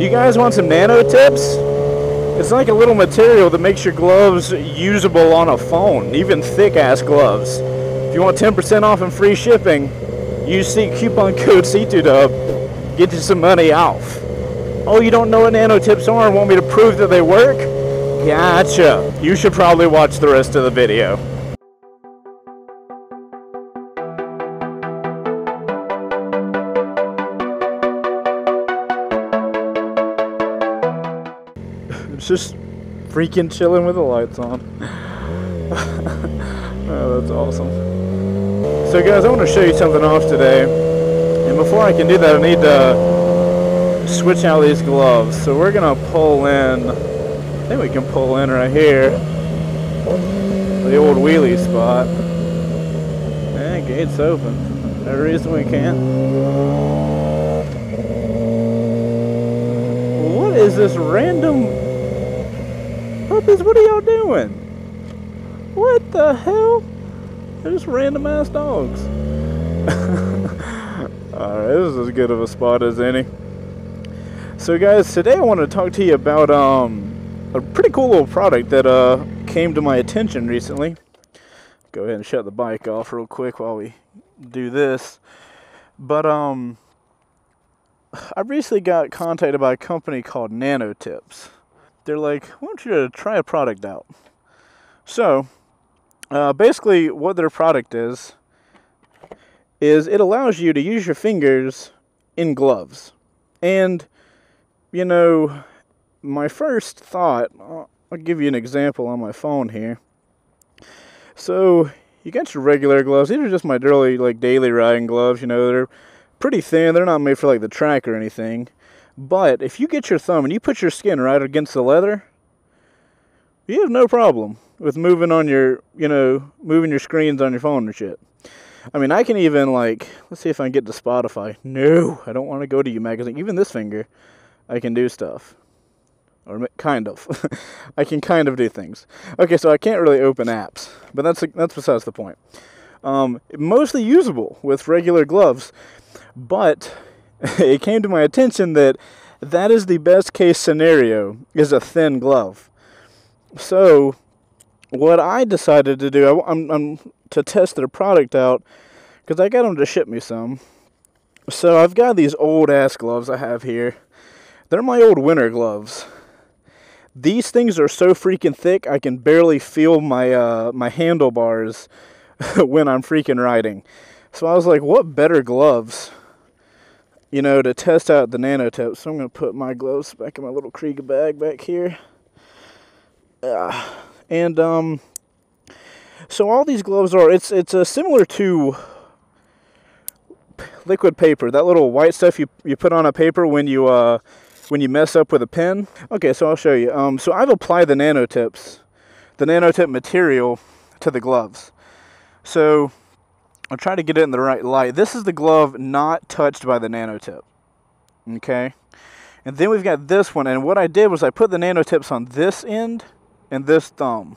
You guys want some Nanotips? It's like a little material that makes your gloves usable on a phone, even thick-ass gloves. If you want 10% off and free shipping, use coupon code C2Dub, get you some money off. Oh, you don't know what Nanotips are and want me to prove that they work? Gotcha. You should probably watch the rest of the video. It's just freaking chilling with the lights on. Oh, that's awesome. So guys, I want to show you something off today. And before I can do that, I need to switch out these gloves. So we're going to pull in, I think we can pull in right here, the old wheelie spot. And gate's open. No reason we can't. What is this random... Puppies, what are y'all doing? What the hell? They're just random ass dogs. Alright, this is as good of a spot as any. So guys, today I want to talk to you about a pretty cool little product that came to my attention recently. Go ahead and shut the bike off real quick while we do this. But I recently got contacted by a company called Nanotips. They're like, I want you to try a product out. So, basically what their product is it allows you to use your fingers in gloves. And, you know, my first thought, I'll give you an example on my phone here. So, you got your regular gloves. These are just my daily riding gloves. You know, they're pretty thin. They're not made for like the track or anything. But if you get your thumb and you put your skin right against the leather, you have no problem with moving on your, moving your screens on your phone and shit. I mean, I can even let's see if I can get to Spotify. No, I don't want to go to you magazine. Even this finger, I can do stuff. Or kind of. I can kind of do things. Okay, so I can't really open apps, but that's besides the point. Mostly usable with regular gloves, but it came to my attention that is the best case scenario, is a thin glove. So, what I decided to do, I'm to test their product out, because I got them to ship me some. So, I've got these old-ass gloves I have here. They're my old winter gloves. These things are so freaking thick, I can barely feel my, my handlebars when I'm freaking riding. So, I was like, what better gloves, to test out the Nanotips. So I'm going to put my gloves back in my little Krieger bag back here. So all these gloves are, it's similar to liquid paper. That little white stuff you put on a paper when you mess up with a pen. Okay, so I'll show you. So I've applied the Nanotips, the Nanotip material to the gloves. So I'll try to get it in the right light. This is the glove not touched by the Nanotip. Okay? And then we've got this one. And what I did was I put the Nanotips on this end and this thumb.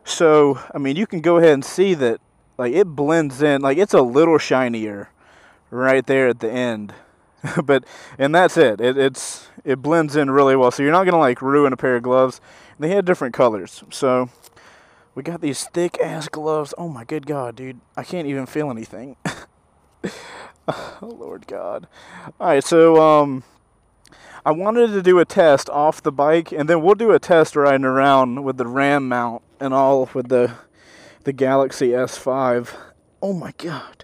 So, I mean, you can go ahead and see that, it blends in. It's a little shinier right there at the end. And that's it. It blends in really well. So you're not going to, ruin a pair of gloves. They had different colors. So we got these thick-ass gloves. Oh, my good God, dude. I can't even feel anything. Oh, Lord God. All right, so I wanted to do a test off the bike, and then we'll do a test riding around with the RAM mount and all with the Galaxy S5. Oh, my God.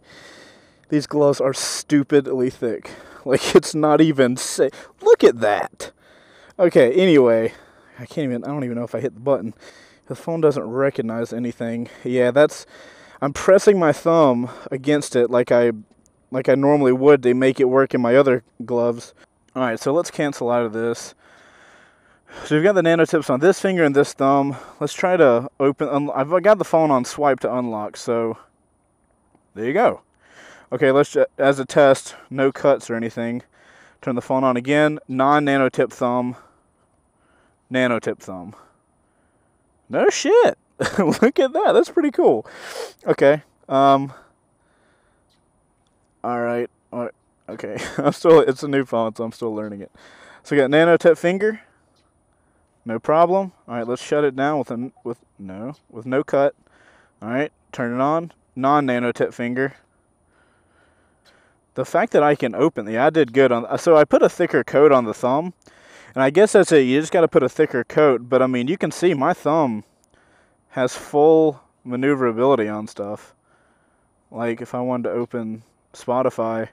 These gloves are stupidly thick. It's not even safe. Look at that. Okay, anyway. I don't even know if I hit the button. The phone doesn't recognize anything. Yeah, I'm pressing my thumb against it like I normally would to make it work in my other gloves. Alright, so let's cancel out of this. So we've got the Nanotips on this finger and this thumb. Let's try to I've got the phone on swipe to unlock, so there you go. Okay, let's just, as a test, no cuts or anything. Turn the phone on again. Non-Nanotip thumb. Nanotip thumb. No shit. Look at that. That's pretty cool. Okay. All right. Okay. It's a new phone, so I'm still learning it. So we got Nanotip finger. No problem. All right, let's shut it down with no cut. All right, turn it on. Non-Nanotip finger. The fact that I can open I did good on. So I put a thicker coat on the thumb, and I guess that's it. You just got to put a thicker coat. But I mean, you can see my thumb has full maneuverability on stuff. Like if I wanted to open Spotify,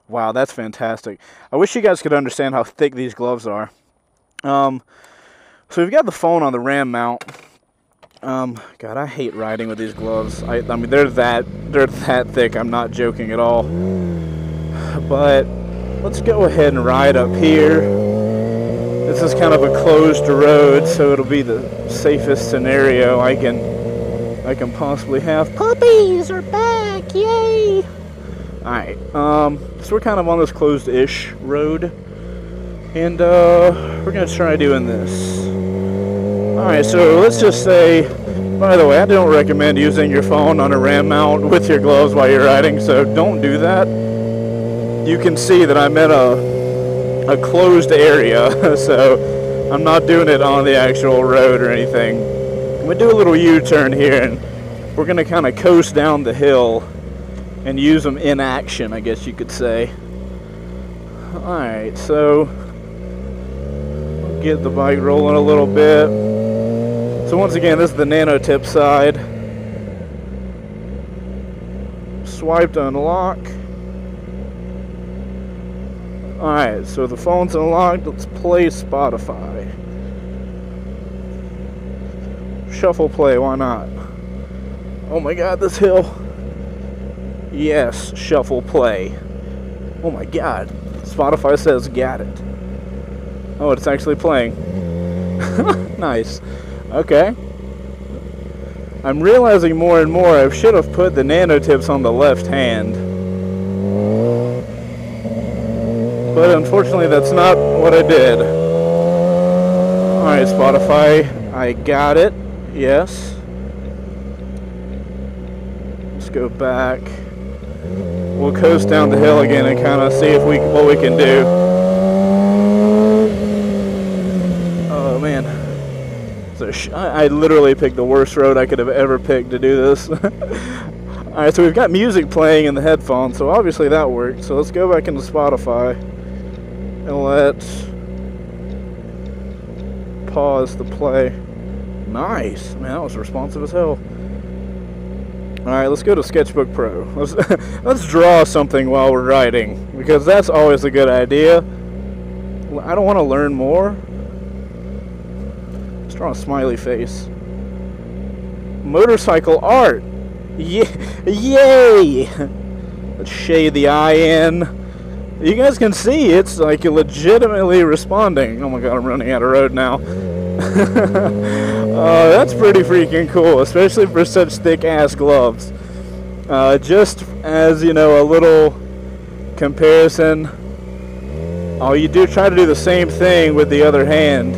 wow, that's fantastic. I wish you guys could understand how thick these gloves are. So we've got the phone on the RAM mount. God, I hate riding with these gloves. I mean, they're that thick. I'm not joking at all. But let's go ahead and ride up here. This is kind of a closed road, so it'll be the safest scenario I can possibly have. Puppies are back! Yay! Alright, so we're kind of on this closed-ish road, and we're gonna try doing this. Alright, so let's just say, by the way, I don't recommend using your phone on a RAM mount with your gloves while you're riding, so don't do that. You can see that I'm in a closed area, so I'm not doing it on the actual road or anything. We do a little U-turn here, and we're going to kind of coast down the hill and use them in action, I guess you could say. Alright, so get the bike rolling a little bit. So once again, this is the Nanotip side. Swipe to unlock. Alright, so the phone's unlocked. Let's play Spotify. Shuffle play, why not? Oh my god, this hill. Yes, shuffle play. Oh my god. Spotify says got it. Oh, it's actually playing. Nice. Okay. I'm realizing more and more I should have put the Nanotips on the left hand. But unfortunately, that's not what I did. Alright, Spotify, I got it. Yes. Let's go back. We'll coast down the hill again and kind of see if what we can do. Oh man. So I literally picked the worst road I could have ever picked to do this. Alright, so we've got music playing in the headphones, so obviously that worked. So let's go back into Spotify. And let's pause the play. Nice. Man, that was responsive as hell. Alright, let's go to Sketchbook Pro. Let's draw something while we're riding, because that's always a good idea. I don't want to learn more. Let's draw a smiley face. Motorcycle art. Yay! Let's shade the eye in. You guys can see it's like legitimately responding. Oh my god, I'm running out of road now. That's pretty freaking cool, especially for such thick ass gloves. Just as, you know, a little comparison, you do try to do the same thing with the other hand.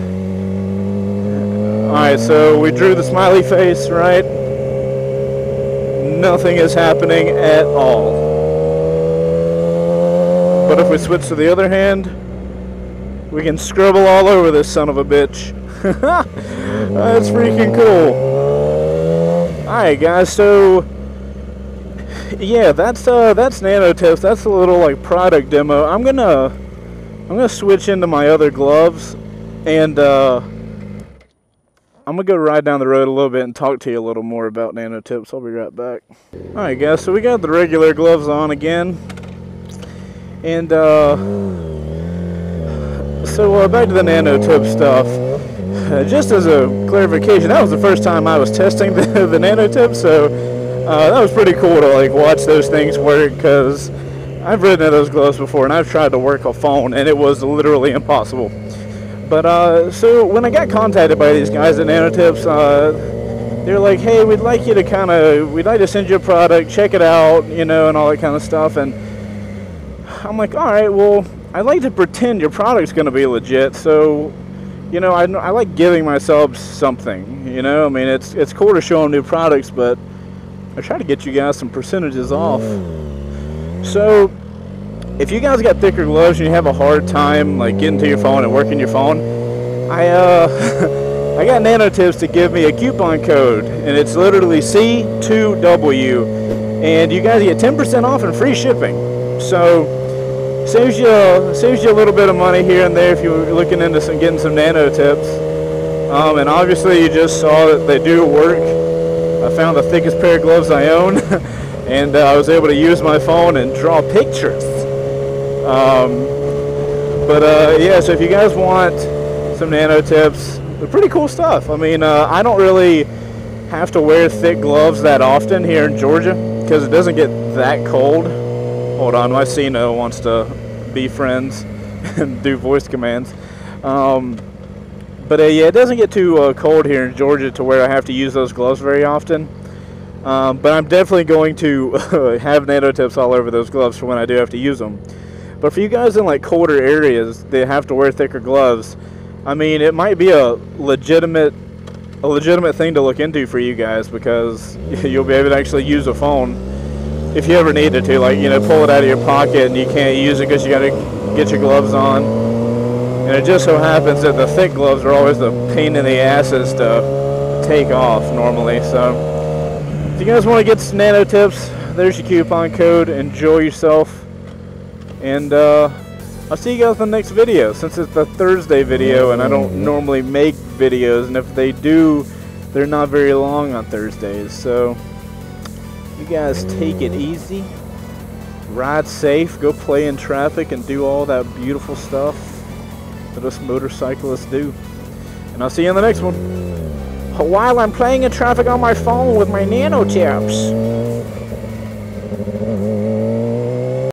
Alright, so we drew the smiley face, right? Nothing is happening at all. But if we switch to the other hand, we can scribble all over this son of a bitch. That's freaking cool. Alright guys, so yeah, that's Nanotips. That's a little like product demo. I'm gonna switch into my other gloves, and I'm gonna go ride down the road a little bit and talk to you a little more about Nanotips. I'll be right back. Alright guys, so we got the regular gloves on again. And so back to the Nanotip stuff. Just as a clarification, that was the first time I was testing the Nanotip, so that was pretty cool to like watch those things work, because I've ridden in those gloves before and I've tried to work a phone and it was literally impossible. But so when I got contacted by these guys at Nanotips, they're like, hey, we'd like to send you a product, check it out, you know, and all that kind of stuff. And I'm like, all right, well, I'd like to pretend your product's going to be legit, so, you know, I like giving myself something, you know. I mean, it's cool to show them new products, but I try to get you guys some percentages off. So if you guys got thicker gloves and you have a hard time like getting to your phone and working your phone, I I got Nanotips to give me a coupon code, and it's literally C2W, and you guys get 10% off and free shipping. So saves you a little bit of money here and there if you're looking into getting some Nanotips. And obviously you just saw that they do work. I found the thickest pair of gloves I own, and I was able to use my phone and draw pictures. Yeah, so if you guys want some Nanotips, they're pretty cool stuff. I mean, I don't really have to wear thick gloves that often here in Georgia because it doesn't get that cold. Hold on, my Cino wants to be friends and do voice commands. Yeah, it doesn't get too cold here in Georgia to where I have to use those gloves very often. But I'm definitely going to have Nanotips all over those gloves for when I do have to use them. But for you guys in like colder areas that have to wear thicker gloves, I mean, it might be a legitimate thing to look into for you guys, because you'll be able to actually use a phone if you ever needed to. Like, you know, pull it out of your pocket and you can't use it because you got to get your gloves on. And it just so happens that the thick gloves are always the pain in the asses to take off normally. So if you guys want to get some Nanotips, there's your coupon code. Enjoy yourself. And I'll see you guys in the next video, since it's the Thursday video and I don't normally make videos, and if they do, they're not very long on Thursdays. So you guys take it easy, ride safe, go play in traffic, and do all that beautiful stuff that us motorcyclists do. And I'll see you in the next one, while I'm playing in traffic on my phone with my Nanotips.